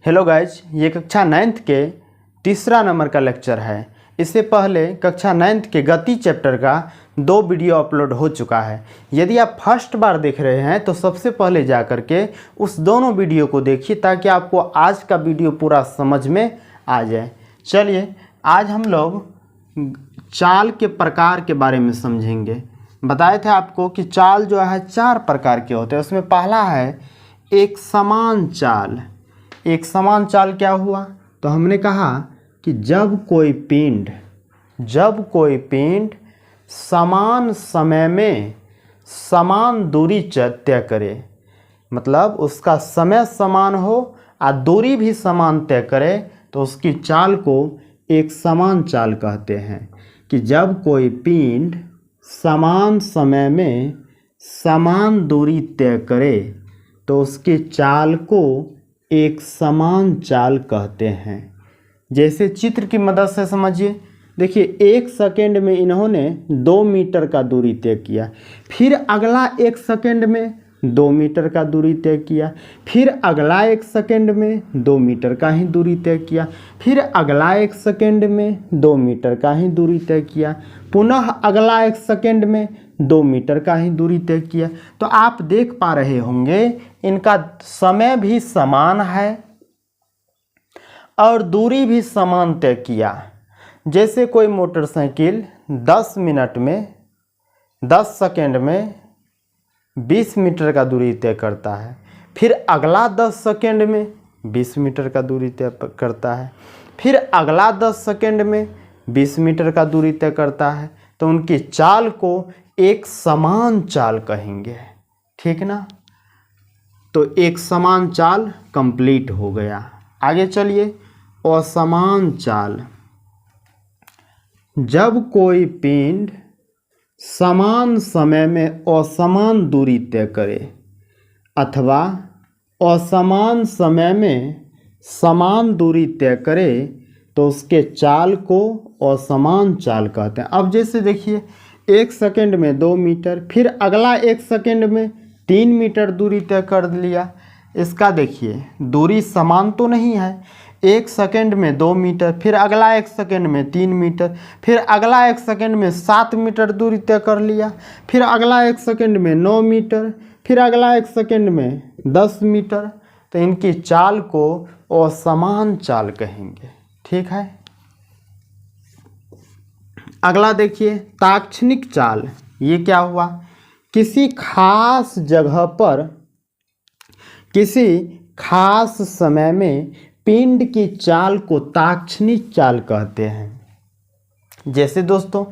Hello guys, ये कक्षा 9th के तीसरा नंबर का लेक्चर है। इससे पहले कक्षा 9th के गति चैप्टर का 2 वीडियो अपलोड हो चुका है। यदि आप फर्स्ट बार देख रहे हैं तो सबसे पहले जा कर के उस दोनों वीडियो को देखिए ताकि आपको आज का वीडियो पूरा समझ में आ जाए। चलिए आज हम लोग चाल के प्रकार के बारे में समझेंगे। बताए थे आपको कि चाल जो है 4 प्रकार के होते हैं। उसमें पहला है एक समान चाल। एक समान चाल क्या हुआ? तो हमने कहा कि जब कोई पिंड समान समय में समान दूरी तय करे, मतलब उसका समय समान हो और दूरी भी समान तय करे, तो उसकी चाल को एक समान चाल कहते हैं। कि जब कोई पिंड समान समय में समान दूरी तय करे तो उसकी चाल को एक समान चाल कहते हैं। जैसे चित्र की मदद से समझिए। देखिए 1 सेकेंड में इन्होंने 2 मीटर का दूरी तय किया, फिर अगला 1 सेकेंड में 2 मीटर का दूरी तय किया, फिर अगला 1 सेकेंड में 2 मीटर का ही दूरी तय किया, फिर अगला 1 सेकेंड में 2 मीटर का ही दूरी तय किया, पुनः अगला 1 सेकेंड में 2 मीटर का ही दूरी तय किया। तो आप देख पा रहे होंगे इनका समय भी समान है और दूरी भी समान तय किया। जैसे कोई मोटरसाइकिल 10 मिनट में 10 सेकेंड में 20 मीटर का दूरी तय करता है, फिर अगला 10 सेकेंड में 20 मीटर का दूरी तय करता है, फिर अगला 10 सेकेंड में 20 मीटर का दूरी तय करता है, तो उनकी चाल को एक समान चाल कहेंगे। ठीक ना? तो एक समान चाल कंप्लीट हो गया। आगे चलिए असमान चाल। जब कोई पिंड समान समय में असमान दूरी तय करे अथवा असमान समय में समान दूरी तय करे तो उसके चाल को असमान चाल कहते हैं। अब जैसे देखिए 1 सेकेंड में 2 मीटर, फिर अगला 1 सेकेंड में 3 मीटर दूरी तय कर लिया। इसका देखिए दूरी समान तो नहीं है। 1 सेकेंड में 2 मीटर, फिर अगला 1 सेकेंड में 3 मीटर, फिर अगला 1 सेकेंड में 7 मीटर दूरी तय कर लिया, फिर अगला 1 सेकेंड में 9 मीटर, फिर अगला 1 सेकेंड में 10 मीटर। तो इनकी चाल को असमान चाल कहेंगे। ठीक है। अगला देखिए ताक्षणिक चाल। ये क्या हुआ? किसी खास जगह पर किसी खास समय में पिंड की चाल को ताक्षणिक चाल कहते हैं। जैसे दोस्तों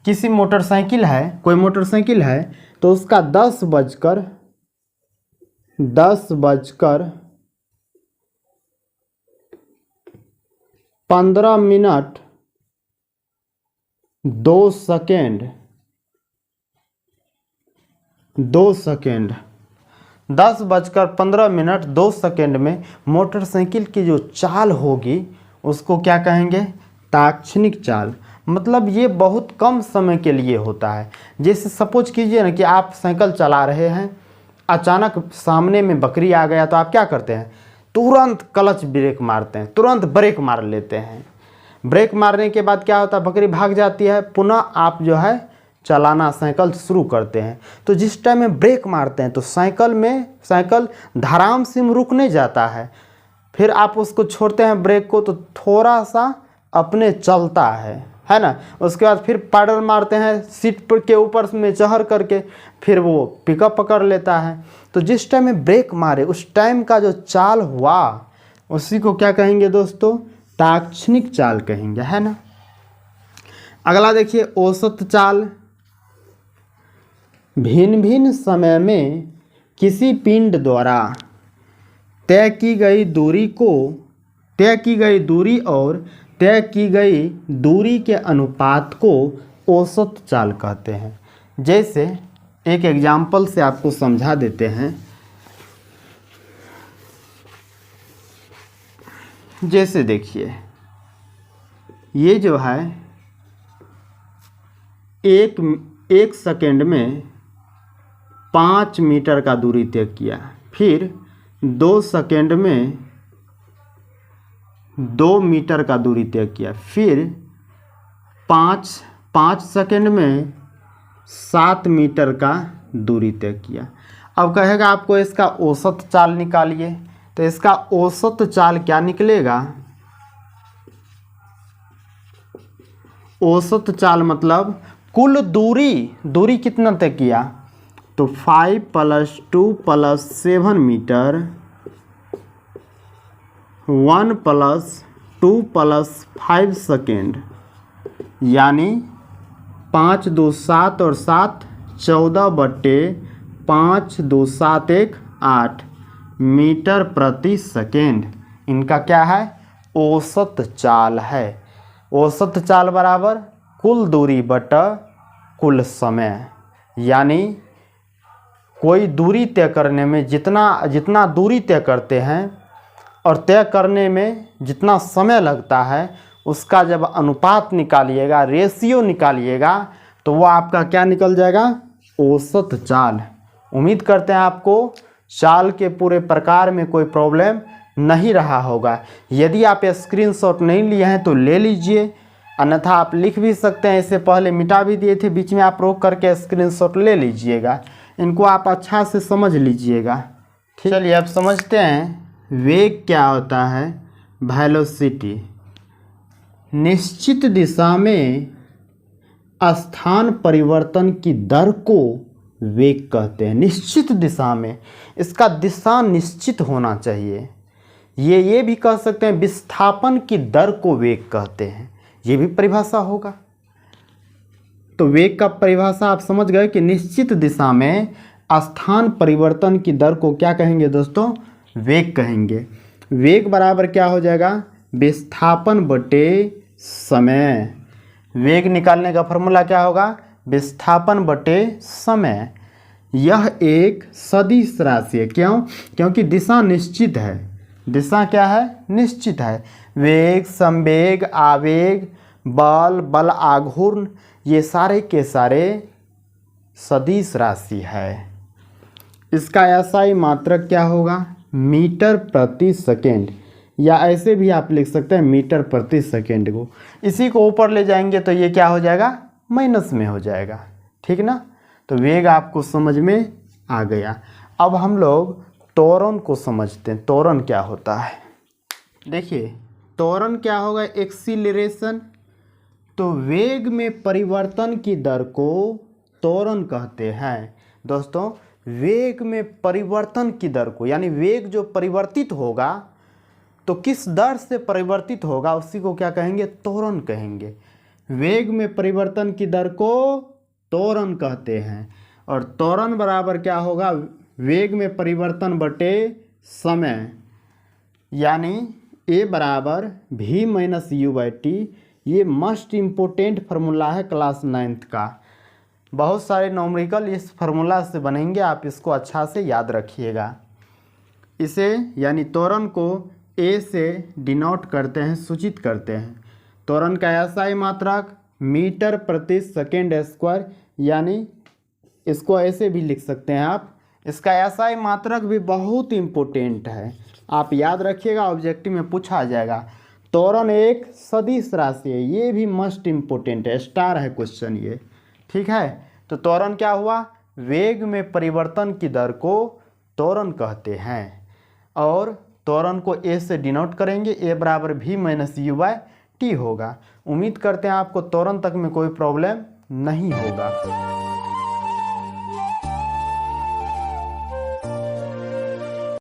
किसी मोटरसाइकिल है, कोई मोटरसाइकिल है तो उसका 10:15 मिनट 2 सेकेंड 10:15 मिनट 2 सेकेंड में मोटरसाइकिल की जो चाल होगी उसको क्या कहेंगे? ताक्षणिक चाल। मतलब ये बहुत कम समय के लिए होता है। जैसे सपोज कीजिए ना कि आप साइकिल चला रहे हैं, अचानक सामने में बकरी आ गया तो आप क्या करते हैं? तुरंत क्लच ब्रेक मारते हैं, तुरंत ब्रेक मार लेते हैं। ब्रेक मारने के बाद क्या होता है? बकरी भाग जाती है, पुनः आप जो है चलाना साइकिल शुरू करते हैं। तो जिस टाइम में ब्रेक मारते हैं तो साइकिल धड़ाम से रुकने जाता है, फिर आप उसको छोड़ते हैं ब्रेक को तो थोड़ा सा अपने चलता है ना। उसके बाद फिर पैडल मारते हैं सीट पर के ऊपर में चढ़ करके, फिर वो पिकअप पकड़ लेता है। तो जिस टाइम में ब्रेक मारे उस टाइम का जो चाल हुआ उसी को क्या कहेंगे दोस्तों? ताक्षणिक चाल कहेंगे, है ना। अगला देखिए औसत चाल। भिन्न भिन्न समय में किसी पिंड द्वारा तय की गई दूरी और तय की गई दूरी के अनुपात को औसत चाल कहते हैं। जैसे एक एग्जाम्पल से आपको समझा देते हैं। जैसे देखिए ये जो है एक सेकेंड में 5 मीटर का दूरी तय किया, फिर 2 सेकेंड में 2 मीटर का दूरी तय किया, फिर 5 सेकंड में 7 मीटर का दूरी तय किया। अब कहेगा आपको इसका औसत चाल निकालिए, तो इसका औसत चाल क्या निकलेगा? औसत चाल मतलब कुल दूरी कितना तय किया? तो 5 + 2 + 7 मीटर 1 + 2 + 5 सेकेंड, यानी 5 2 7 और 7 14/5 2 7 1 8 मीटर प्रति सेकेंड। इनका क्या है? औसत चाल है। औसत चाल बराबर कुल दूरी बटा कुल समय, यानी कोई दूरी तय करने में जितना दूरी तय करते हैं और तय करने में जितना समय लगता है, उसका जब अनुपात निकालिएगा, रेशियो निकालिएगा, तो वो आपका क्या निकल जाएगा? औसत चाल। उम्मीद करते हैं आपको चाल के पूरे प्रकार में कोई प्रॉब्लम नहीं रहा होगा। यदि आप स्क्रीनशॉट नहीं लिए हैं तो ले लीजिए, अन्यथा आप लिख भी सकते हैं। इससे पहले मिटा भी दिए थे, बीच में आप रोक करके स्क्रीनशॉट ले लीजिएगा। इनको आप अच्छा से समझ लीजिएगा। ठीक, चलिए अब समझते हैं वेग क्या होता है। वेलोसिटी निश्चित दिशा में स्थान परिवर्तन की दर को वेग कहते हैं। निश्चित दिशा में, इसका दिशा निश्चित होना चाहिए। ये भी कह सकते हैं विस्थापन की दर को वेग कहते हैं, ये भी परिभाषा होगा। तो वेग का परिभाषा आप समझ गए कि निश्चित दिशा में स्थान परिवर्तन की दर को क्या कहेंगे दोस्तों? वेग कहेंगे। वेग बराबर क्या हो जाएगा? विस्थापन बटे समय। वेग निकालने का फॉर्मूला क्या होगा? विस्थापन बटे समय। यह एक सदिश राशि है। क्यों? क्योंकि दिशा निश्चित है। दिशा क्या है? निश्चित है। वेग, संवेग, आवेग, बल आघूर्ण, ये सारे के सारे सदिश राशि है। इसका SI मात्रक क्या होगा? मीटर प्रति सेकेंड, या ऐसे भी आप लिख सकते हैं मीटर प्रति सेकेंड को। इसी को ऊपर ले जाएंगे तो ये क्या हो जाएगा? माइनस में हो जाएगा। ठीक ना? तो वेग आपको समझ में आ गया। अब हम लोग त्वरण को समझते हैं। त्वरण क्या होता है? देखिए, त्वरण क्या होगा? एक्सीलरेशन। तो वेग में परिवर्तन की दर को त्वरण कहते हैं। दोस्तों, वेग में परिवर्तन की दर को, यानी वेग जो परिवर्तित होगा तो किस दर से परिवर्तित होगा, उसी को क्या कहेंगे? त्वरण कहेंगे। वेग में परिवर्तन की दर को त्वरण कहते हैं। और त्वरण बराबर क्या होगा? वेग में परिवर्तन बटे समय, यानी A बराबर V - U/T। ये मस्ट इम्पोर्टेंट फार्मूला है क्लास 9th का। बहुत सारे न्यूमेरिकल इस फार्मूला से बनेंगे, आप इसको अच्छा से याद रखिएगा। इसे यानी त्वरण को A से डिनोट करते हैं, सूचित करते हैं। त्वरण का SI मात्रक मीटर प्रति सेकेंड स्क्वायर, यानी इसको ऐसे भी लिख सकते हैं आप। इसका SI मात्रक भी बहुत इम्पोर्टेंट है, आप याद रखिएगा, ऑब्जेक्टिव में पूछा जाएगा। त्वरण एक सदिश राशि है, ये भी मस्ट इम्पोर्टेंट है, स्टार है क्वेश्चन ये। ठीक है, तो त्वरण क्या हुआ? वेग में परिवर्तन की दर को त्वरण कहते हैं। और त्वरण को A से डिनोट करेंगे, A बराबर V - U/T होगा। उम्मीद करते हैं आपको त्वरण तक में कोई प्रॉब्लम नहीं होगा।